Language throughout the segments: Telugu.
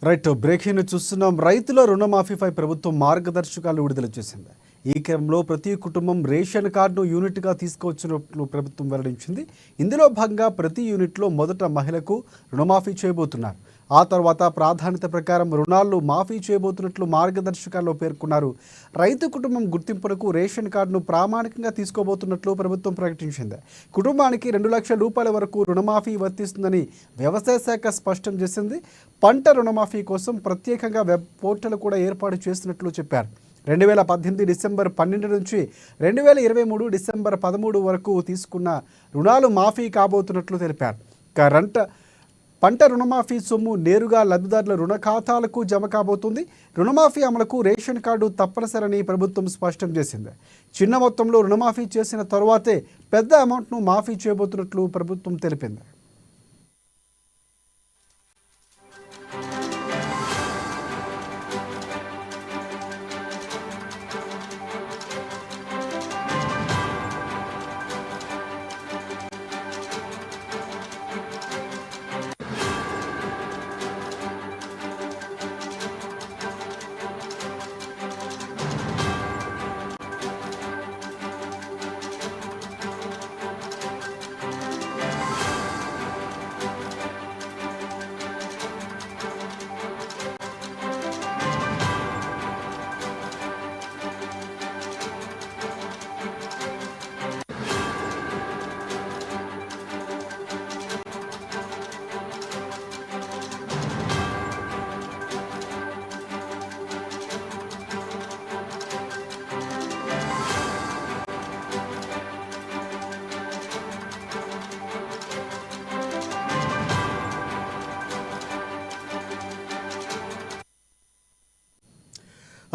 రైట్ బ్రేకింగ్ చూస్తున్నాం. రైతుల రుణమాఫీపై ప్రభుత్వం మార్గదర్శకాలు విడుదల చేసింది. ఈ క్రమంలో ప్రతి కుటుంబం రేషన్ కార్డును యూనిట్గా తీసుకొచ్చినట్లు ప్రభుత్వం వెల్లడించింది. ఇందులో భాగంగా ప్రతి యూనిట్లో మొదట మహిళకు రుణమాఫీ చేయబోతున్నారు. ఆ తర్వాత ప్రాధాన్యత ప్రకారం రుణాలు మాఫీ చేయబోతున్నట్లు మార్గదర్శకాల్లో పేర్కొన్నారు. రైతు కుటుంబం గుర్తింపునకు రేషన్ కార్డును ప్రామాణికంగా తీసుకోబోతున్నట్లు ప్రభుత్వం ప్రకటించింది. కుటుంబానికి 2 లక్షల రూపాయల వరకు రుణమాఫీ వర్తిస్తుందని వ్యవసాయ శాఖ స్పష్టం చేసింది. పంట రుణమాఫీ కోసం ప్రత్యేకంగా వెబ్ పోర్టల్ కూడా ఏర్పాటు చేస్తున్నట్లు చెప్పారు. 2018 డిసెంబర్ 12 నుంచి 2023 డిసెంబర్ 13 వరకు తీసుకున్న రుణాలు మాఫీ కాబోతున్నట్లు తెలిపారు. పంట రుణమాఫీ సొమ్ము నేరుగా లబ్ధిదారుల రుణ ఖాతాలకు జమ కాబోతుంది. రుణమాఫీ అమలుకు రేషన్ కార్డు తప్పనిసరని ప్రభుత్వం స్పష్టం చేసింది. చిన్న మొత్తంలో రుణమాఫీ చేసిన తరువాతే పెద్ద అమౌంట్ను మాఫీ చేయబోతున్నట్లు ప్రభుత్వం తెలిపింది.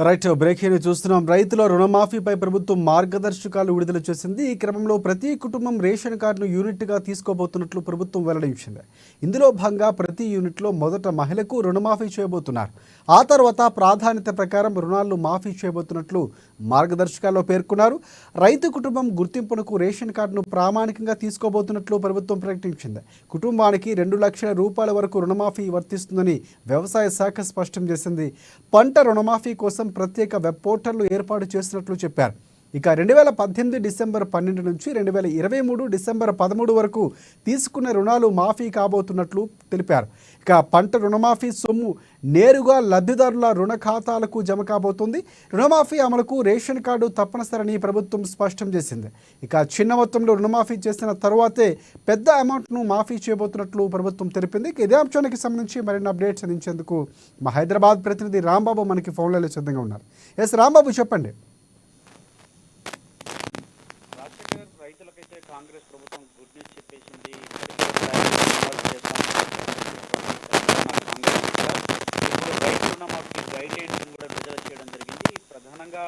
రైట్ బ్రేకింగ్ చూస్తున్నాం. రైతుల రుణమాఫీపై ప్రభుత్వం మార్గదర్శకాలు విడుదల చేసింది. ఈ క్రమంలో ప్రతి కుటుంబం రేషన్ కార్డును యూనిట్గా తీసుకోబోతున్నట్లు ప్రభుత్వం వెల్లడించింది. ఇందులో భాగంగా ప్రతి యూనిట్లో మొదట మహిళకు రుణమాఫీ చేయబోతున్నారు. ఆ తర్వాత ప్రాధాన్యత ప్రకారం రుణాలు మాఫీ చేయబోతున్నట్లు మార్గదర్శకాల్లో పేర్కొన్నారు. రైతు కుటుంబం గుర్తింపునకు రేషన్ కార్డును ప్రామాణికంగా తీసుకోబోతున్నట్లు ప్రభుత్వం ప్రకటించింది. కుటుంబానికి 2 లక్షల రూపాయల వరకు రుణమాఫీ వర్తిస్తుందని వ్యవసాయ శాఖ స్పష్టం చేసింది. పంట రుణమాఫీ కోసం ప్రత్యేక వెబ్ పోర్టల్లు ఏర్పాటు చేసినట్లు చెప్పారు. ఇక 2018 డిసెంబర్ 12 నుంచి 2023 డిసెంబర్ 13 వరకు తీసుకున్న రుణాలు మాఫీ కాబోతున్నట్లు తెలిపారు. ఇక పంట రుణమాఫీ సొమ్ము నేరుగా లబ్ధిదారుల రుణ ఖాతాలకు జమ కాబోతుంది. రుణమాఫీ అమలుకు రేషన్ కార్డు తప్పనిసరని ప్రభుత్వం స్పష్టం చేసింది. ఇక చిన్న మొత్తంలో రుణమాఫీ చేసిన తరువాతే పెద్ద అమౌంట్ను మాఫీ చేయబోతున్నట్లు ప్రభుత్వం తెలిపింది. ఇదే అంశానికి సంబంధించి మరిన్ని అప్డేట్స్ అందించేందుకు మా హైదరాబాద్ ప్రతినిధి రాంబాబు మనకి ఫోన్లలో సిద్ధంగా ఉన్నారు. ఎస్ రాంబాబు, చెప్పండి. రైతులకైతే కాంగ్రెస్ ప్రభుత్వం గుడ్ న్యూస్ చెప్పేసింది. రైతు రుణమాఫీ గైడ్ లైన్స్ కూడా విడుదల చేయడం జరిగింది. ప్రధానంగా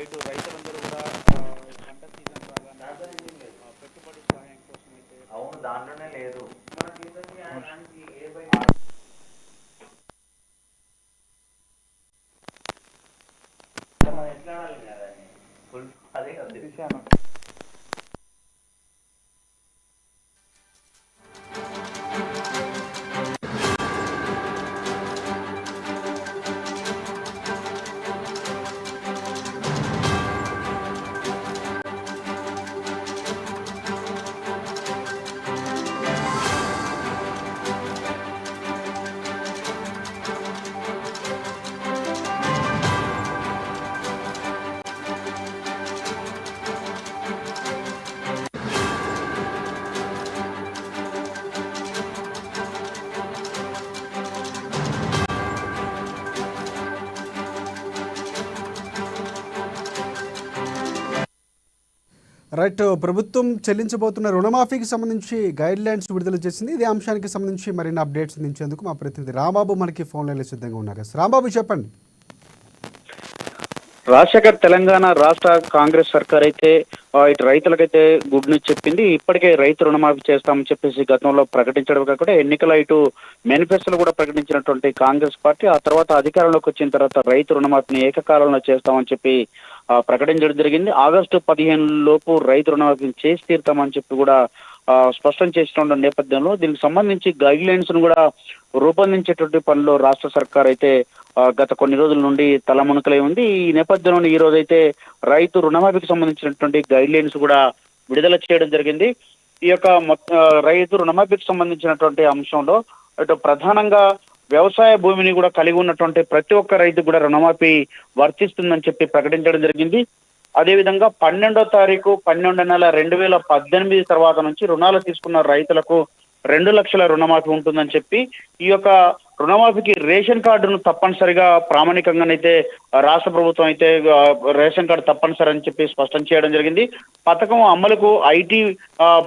ఇటు రైతులందరూ కూడా పంట సీజన్ రాగానే పెట్టుబడి సహాయం కోసం అయితే అవును దాంట్లోనే లేదు ఎట్లా అదే కదా. రైట్ ప్రభుత్వం చెల్లించబోతున్న రుణమాఫీకి సంబంధించి గైడ్ లైన్స్ విడుదల చేసింది. ఇదే అంశానికి సంబంధించి మరిన్ని అప్డేట్స్ అందించేందుకు మా ప్రతినిధి రాంబాబు మనకి ఫోన్ లైన్లో సిద్ధంగా ఉన్నారు. రాంబాబు, చెప్పండి. రాజశేఖర్ తెలంగాణ రాష్ట్ర కాంగ్రెస్ సర్కార్ అయితే ఇటు రైతులకైతే గుడ్ న్యూస్ చెప్పింది. ఇప్పటికే రైతు రుణమాఫీ చేస్తామని చెప్పేసి గతంలో ప్రకటించడం కాకుండా ఎన్నికల ఇటు మేనిఫెస్టోలో కూడా ప్రకటించినటువంటి కాంగ్రెస్ పార్టీ ఆ తర్వాత అధికారంలోకి వచ్చిన తర్వాత రైతు రుణమాఫీని ఏకకాలంలో చేస్తామని చెప్పి ప్రకటించడం జరిగింది. ఆగస్టు 15 లోపు రైతు రుణమాఫీని చేసి తీరుతామని చెప్పి కూడా స్పష్టం చేసిన నేపథ్యంలో దీనికి సంబంధించి గైడ్ లైన్స్ ను కూడా రూపొందించేటువంటి పనిలో రాష్ట్ర సర్కార్ అయితే గత కొన్ని రోజుల నుండి తలమునకలై ఉంది. ఈ నేపథ్యంలో ఈ రోజు అయితే రైతు రుణమాఫీకి సంబంధించినటువంటి గైడ్ లైన్స్ కూడా విడుదల చేయడం జరిగింది. ఈ యొక్క రైతు రుణమాఫీకి సంబంధించినటువంటి అంశంలో ఇటు ప్రధానంగా వ్యవసాయ భూమిని కూడా కలిగి ఉన్నటువంటి ప్రతి ఒక్క రైతు కూడా రుణమాఫీ వర్తిస్తుందని చెప్పి ప్రకటించడం జరిగింది. అదేవిధంగా 12వ తారీఖు 12 నెల 2018 తర్వాత నుంచి రుణాలు తీసుకున్న రైతులకు 2 లక్షల రుణమాఫీ ఉంటుందని చెప్పి ఈ యొక్క రుణమాఫీకి రేషన్ కార్డును తప్పనిసరిగా ప్రామాణికంగానైతే రాష్ట్ర ప్రభుత్వం అయితే రేషన్ కార్డు తప్పనిసరి అని చెప్పి స్పష్టం చేయడం జరిగింది. పథకం అమలుకు ఐటీ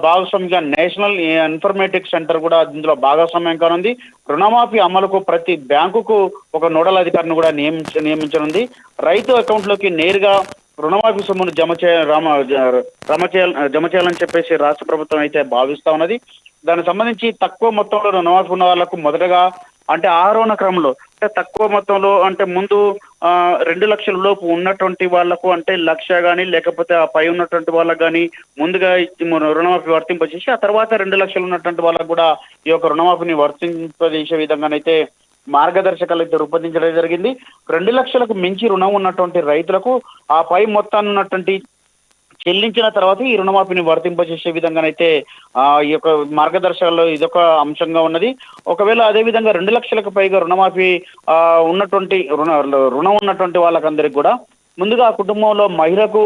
భాగస్వామిగా నేషనల్ ఇన్ఫర్మేటిక్స్ సెంటర్ కూడా ఇందులో భాగస్వామ్యం కానుంది. రుణమాఫీ అమలుకు ప్రతి బ్యాంకుకు ఒక నోడల్ అధికారిని కూడా నియమించనుంది. రైతు అకౌంట్ లోకి నేరుగా రుణమాఫీ సొమ్మును జమ చేయాలని చెప్పేసి రాష్ట్ర ప్రభుత్వం అయితే భావిస్తా ఉన్నది. దానికి సంబంధించి తక్కువ మొత్తంలో రుణమాఫీ ఉన్న వాళ్ళకు మొదటగా అంటే ఆరోహణ క్రమంలో అంటే తక్కువ మొత్తంలో అంటే ముందు 2 లక్షల లోపు ఉన్నటువంటి వాళ్లకు అంటే 1 లక్ష కానీ లేకపోతే ఆ పై ఉన్నటువంటి వాళ్ళకు కానీ ముందుగా రుణమాఫీ వర్తింపజేసి ఆ తర్వాత 2 లక్షలు ఉన్నటువంటి వాళ్ళకు కూడా ఈ యొక్క రుణమాఫీని వర్తింపజేసే విధంగానైతే మార్గదర్శకాలు అయితే రూపొందించడం జరిగింది. 2 లక్షలకు మించి రుణం ఉన్నటువంటి రైతులకు ఆ పై మొత్తాన్ని ఉన్నటువంటి చెల్లించిన తర్వాత ఈ రుణమాఫీని వర్తింపజేసే విధంగానైతే ఈ యొక్క మార్గదర్శకాల్లో ఇదొక అంశంగా ఉన్నది. ఒకవేళ అదే విధంగా 2 లక్షలకు పైగా రుణమాఫీ ఉన్నటువంటి రుణం ఉన్నటువంటి వాళ్ళకందరికి కూడా ముందుగా ఆ కుటుంబంలో మహిళకు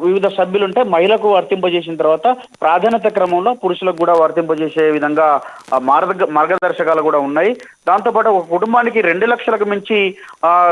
వివిధ సభ్యులుంటే మహిళకు వర్తింపజేసిన తర్వాత ప్రాధాన్యత క్రమంలో పురుషులకు కూడా వర్తింపజేసే విధంగా మార్గదర్శకాలు కూడా ఉన్నాయి. దాంతోపాటు ఒక కుటుంబానికి 2 లక్షలకు మించి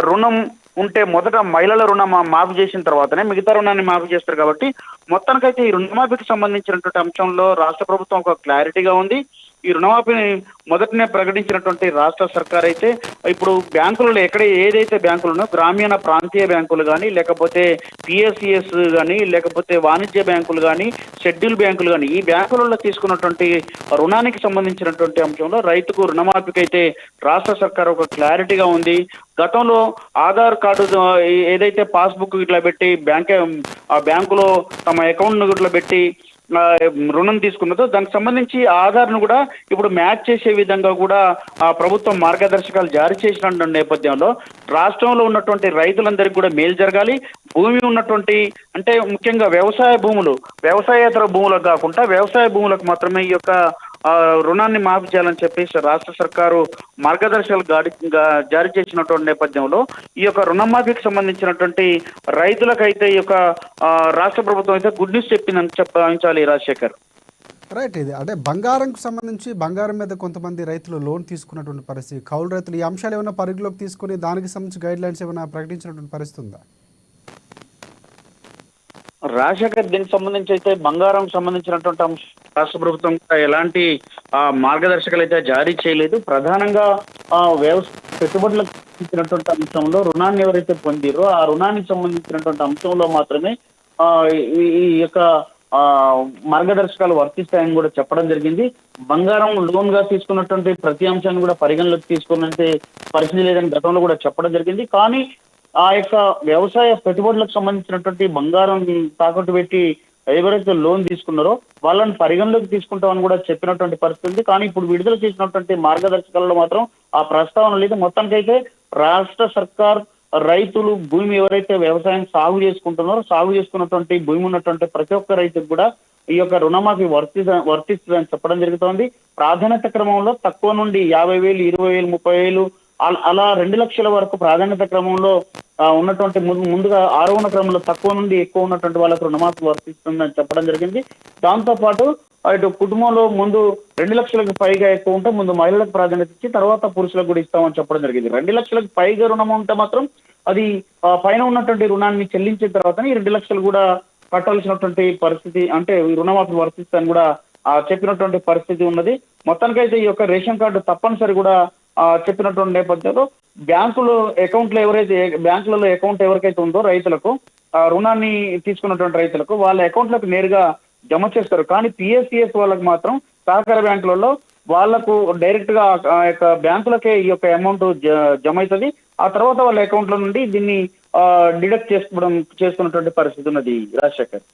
రుణం ఉంటే మొదట మహిళల రుణం మాఫీ చేసిన తర్వాతనే మిగతా రుణాన్ని మాఫీ చేస్తారు. కాబట్టి మొత్తానికైతే ఈ రుణమాఫీకి సంబంధించినటువంటి అంశంలో రాష్ట్ర ప్రభుత్వం ఒక క్లారిటీగా ఉంది. ఈ రుణమాఫీని మొదటనే ప్రకటించినటువంటి రాష్ట్ర సర్కార్ అయితే ఇప్పుడు బ్యాంకులలో ఏదైతే బ్యాంకులను గ్రామీణ ప్రాంతీయ బ్యాంకులు కానీ లేకపోతే పిఎస్సిఎస్ కానీ లేకపోతే వాణిజ్య బ్యాంకులు కానీ షెడ్యూల్ బ్యాంకులు కానీ ఈ బ్యాంకులలో తీసుకున్నటువంటి రుణానికి సంబంధించినటువంటి అంశంలో రైతుకు రుణమాఫీకి అయితే రాష్ట్ర సర్కార్ ఒక క్లారిటీగా ఉంది. గతంలో ఆధార్ కార్డు ఏదైతే పాస్బుక్ ఇట్లా పెట్టి బ్యాంకులో తమ అకౌంట్ ఇట్లా పెట్టి రుణం తీసుకున్నదో దానికి సంబంధించి ఆధార్ను కూడా ఇప్పుడు మ్యాచ్ చేసే విధంగా కూడా ప్రభుత్వం మార్గదర్శకాలు జారీ చేసిన నేపథ్యంలో రాష్ట్రంలో ఉన్నటువంటి రైతులందరికీ కూడా మేలు జరగాలి. భూమి ఉన్నటువంటి అంటే ముఖ్యంగా వ్యవసాయేతర భూములకు కాకుండా వ్యవసాయ భూములకు మాత్రమే ఈ యొక్క రుణాన్ని మాఫీ చేయాలని చెప్పేసి రాష్ట్ర సర్కారు మార్గదర్శకాలు జారీ చేసినటువంటి నేపథ్యంలో ఈ యొక్క రుణమాఫీకి సంబంధించినటువంటి రైతులకైతే ఈ యొక్క రాష్ట్ర ప్రభుత్వం అయితే గుడ్ న్యూస్ చెప్పిందని భావించాలి రాజశేఖర్. రైట్, ఇది అంటే బంగారంకు సంబంధించి బంగారం మీద కొంతమంది రైతులు లోన్ తీసుకున్నటువంటి పరిస్థితి, కౌలు రైతులు ఈ అంశాలు ఏమైనా పరిగణలోకి తీసుకుని దానికి సంబంధించి గైడ్ లైన్స్ ఏమైనా ప్రకటించినటువంటి పరిస్థితి ఉందా? రాజశేఖర్, దీనికి సంబంధించి అయితే బంగారం సంబంధించినటువంటి అంశం రాష్ట్ర ప్రభుత్వం ఎలాంటి మార్గదర్శకాలు అయితే జారీ చేయలేదు. ప్రధానంగా పెట్టుబడులకు సంబంధించినటువంటి అంశంలో రుణాన్ని ఎవరైతే పొందిరో ఆ రుణానికి సంబంధించినటువంటి అంశంలో మాత్రమే ఈ యొక్క మార్గదర్శకాలు వర్తిస్తాయని కూడా చెప్పడం జరిగింది. బంగారం లోన్ గా తీసుకున్నటువంటి ప్రతి అంశాన్ని కూడా పరిగణలోకి తీసుకున్నట్టే పరిస్థితి లేదని గతంలో కూడా చెప్పడం జరిగింది. కానీ ఆ యొక్క వ్యవసాయ పెట్టుబడులకు సంబంధించినటువంటి బంగారం తాకట్టు పెట్టి ఎవరైతే లోన్ తీసుకున్నారో వాళ్ళని పరిగణలోకి తీసుకుంటామని కూడా చెప్పినటువంటి పరిస్థితి ఉంది. కానీ ఇప్పుడు విడుదల చేసినటువంటి మార్గదర్శకాలలో మాత్రం ఆ ప్రస్తావన లేదు. మొత్తానికైతే రాష్ట్ర సర్కార్ రైతులు భూమి ఎవరైతే వ్యవసాయం సాగు చేసుకుంటున్నారో సాగు చేసుకున్నటువంటి భూమి ఉన్నటువంటి ప్రతి ఒక్క రైతుకు కూడా ఈ యొక్క రుణమాఫీ వర్తిస్తుందని చెప్పడం జరుగుతోంది. ప్రాధాన్యత క్రమంలో తక్కువ నుండి 50,000, 20,000, 30,000 అలా 2 లక్షల వరకు ప్రాధాన్యత క్రమంలో ఉన్నటువంటి ముందుగా ఆరోహణ క్రమంలో తక్కువ నుండి ఎక్కువ ఉన్నటువంటి వాళ్ళకు రుణమాఫీ వర్తిస్తుందని చెప్పడం జరిగింది. దాంతో పాటు ఇటు కుటుంబంలో ముందు 2 లక్షలకు పైగా ఎక్కువ ఉంటే ముందు మహిళలకు ప్రాధాన్యత ఇచ్చి తర్వాత పురుషులకు కూడా ఇస్తామని చెప్పడం జరిగింది. 2 లక్షలకు పైగా రుణం ఉంటే మాత్రం అది పైన ఉన్నటువంటి రుణాన్ని చెల్లించిన తర్వాతనే ఈ 2 లక్షలు కూడా కట్టాల్సినటువంటి పరిస్థితి అంటే రుణమాఫీ వర్తిస్తుందని కూడా చెప్పినటువంటి పరిస్థితి ఉన్నది. మొత్తానికైతే ఈ యొక్క రేషన్ కార్డు తప్పనిసరి కూడా చెప్పినటువంటి నేపథ్యంలో బ్యాంకులలో అకౌంట్ ఎవరికైతే ఉందో రైతులకు రుణాన్ని తీసుకున్నటువంటి రైతులకు వాళ్ళ అకౌంట్లకు నేరుగా జమ చేస్తారు. కానీ పిఎస్సిఎస్ వాళ్ళకి మాత్రం సహకార బ్యాంకులలో వాళ్లకు డైరెక్ట్ గా ఆ యొక్క బ్యాంకులకే ఈ యొక్క అమౌంట్ జమ అవుతుంది. ఆ తర్వాత వాళ్ళ అకౌంట్ల నుండి దీన్ని డిడక్ట్ చేసుకున్నటువంటి పరిస్థితి ఉన్నది. Rajasekhar,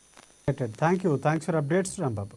thanks for updates Rambabu.